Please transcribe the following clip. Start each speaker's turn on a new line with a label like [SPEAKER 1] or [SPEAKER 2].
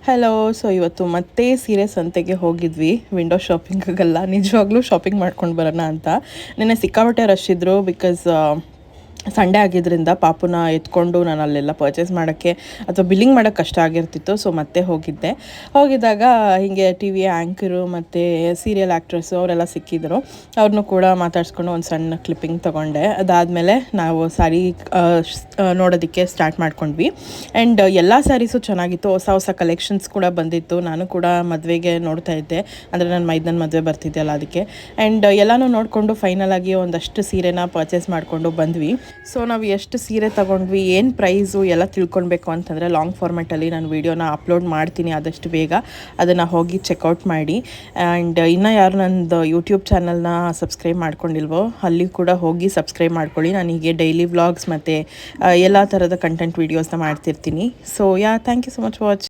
[SPEAKER 1] Hello. So ಇವತ್ತು ಮತ್ತೆ ಸೀರೆ ಸಂತೆಗೆ ಹೋಗಿದ್ವಿ, ವಿಂಡೋ ಶಾಪಿಂಗಿಗೆಲ್ಲ. ನಿಜವಾಗ್ಲೂ ಶಾಪಿಂಗ್ ಮಾಡ್ಕೊಂಡು ಬರೋಣ ಅಂತ. ನೆನ್ನೆ ಸಿಕ್ಕಾಪಟ್ಟೆ ರಶ್ ಇದ್ದರು, ಬಿಕಾಸ್ ಸಂಡೇ ಆಗಿದ್ದರಿಂದ ಪಾಪುನ ಎತ್ಕೊಂಡು ನಾನು ಅಲ್ಲೆಲ್ಲ ಪರ್ಚೇಸ್ ಮಾಡೋಕ್ಕೆ ಅಥವಾ ಬಿಲ್ಲಿಂಗ್ ಮಾಡೋಕ್ಕೆ ಕಷ್ಟ ಆಗಿರ್ತಿತ್ತು. ಸೊ ಮತ್ತೆ ಹೋಗಿದ್ದಾಗ ಹೀಗೆ ಟಿ ವಿ ಆ್ಯಂಕರು ಮತ್ತು ಸೀರಿಯಲ್ ಆ್ಯಕ್ಟ್ರೆಸ್ಸು ಅವರೆಲ್ಲ ಸಿಕ್ಕಿದ್ರು. ಅವ್ರನ್ನೂ ಕೂಡ ಮಾತಾಡಿಸ್ಕೊಂಡು ಒಂದು ಸಣ್ಣ ಕ್ಲಿಪ್ಪಿಂಗ್ ತೊಗೊಂಡೆ. ಅದಾದಮೇಲೆ ನಾವು ಸ್ಯಾರಿ ನೋಡೋದಕ್ಕೆ ಸ್ಟಾರ್ಟ್ ಮಾಡ್ಕೊಂಡ್ವಿ. ಆ್ಯಂಡ್ ಎಲ್ಲ ಸ್ಯಾರೀಸು ಚೆನ್ನಾಗಿತ್ತು, ಹೊಸ ಕಲೆಕ್ಷನ್ಸ್ ಕೂಡ ಬಂದಿತ್ತು. ನಾನು ಕೂಡ ಮದುವೆಗೆ ನೋಡ್ತಾ ಇದ್ದೆ, ಅಂದರೆ ನನ್ನ ಮೈದನ ಮದುವೆ ಬರ್ತಿದ್ದೆಯಲ್ಲ ಅದಕ್ಕೆ. ಆ್ಯಂಡ್ ಎಲ್ಲನೂ ನೋಡಿಕೊಂಡು ಫೈನಲ್ ಆಗಿ ಒಂದಷ್ಟು ಸೀರೆನ ಪರ್ಚೇಸ್ ಮಾಡಿಕೊಂಡು ಬಂದ್ವಿ. ಸೊ ನಾವು ಎಷ್ಟು ಸೀರೆ ತೊಗೊಂಡ್ವಿ, ಏನು ಪ್ರೈಸು ಎಲ್ಲ ತಿಳ್ಕೊಳ್ಬೇಕು ಅಂತಂದರೆ ಲಾಂಗ್ ಫಾರ್ಮ್ಯಾಟಲ್ಲಿ ನಾನು ವೀಡಿಯೋನ ಅಪ್ಲೋಡ್ ಮಾಡ್ತೀನಿ ಆದಷ್ಟು ಬೇಗ. ಅದನ್ನು ಹೋಗಿ ಚೆಕ್ಔಟ್ ಮಾಡಿ. ಆ್ಯಂಡ್ ಇನ್ನೂ ಯಾರು ನನ್ನದು ಯೂಟ್ಯೂಬ್ ಚಾನಲ್ನ ಸಬ್ಸ್ಕ್ರೈಬ್ ಮಾಡ್ಕೊಂಡಿಲ್ವೋ ಅಲ್ಲಿ ಕೂಡ ಹೋಗಿ ಸಬ್ಸ್ಕ್ರೈಬ್ ಮಾಡ್ಕೊಳ್ಳಿ. ನಾನು ಹೀಗೆ ಡೈಲಿ ವ್ಲಾಗ್ಸ್ ಮತ್ತು ಎಲ್ಲ ಥರದ ಕಂಟೆಂಟ್ ವೀಡಿಯೋಸ್ನ ಮಾಡ್ತಿರ್ತೀನಿ. So thank you so much for watching.